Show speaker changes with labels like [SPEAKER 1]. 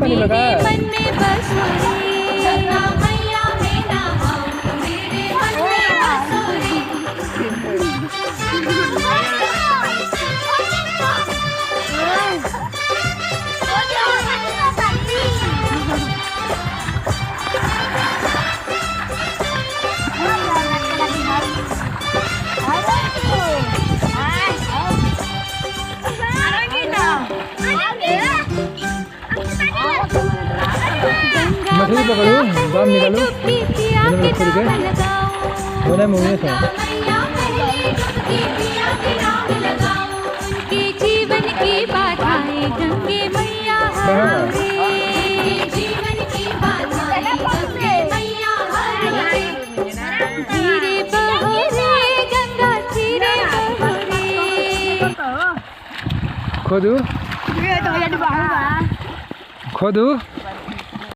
[SPEAKER 1] पानी लगा
[SPEAKER 2] मन में बसोरी गंगा मैया में नहाऊं मेरे मन में बसोरी
[SPEAKER 1] मछली पकड़ो बाम निकालो बोला मुँह से
[SPEAKER 2] जीवन की बाधाएं गंगे मैया हमारे जीवन की बाधाएं गंगे मैया हमारे धीरे बहो रे गंगा धीरे बहो रे
[SPEAKER 1] खोदू खोदू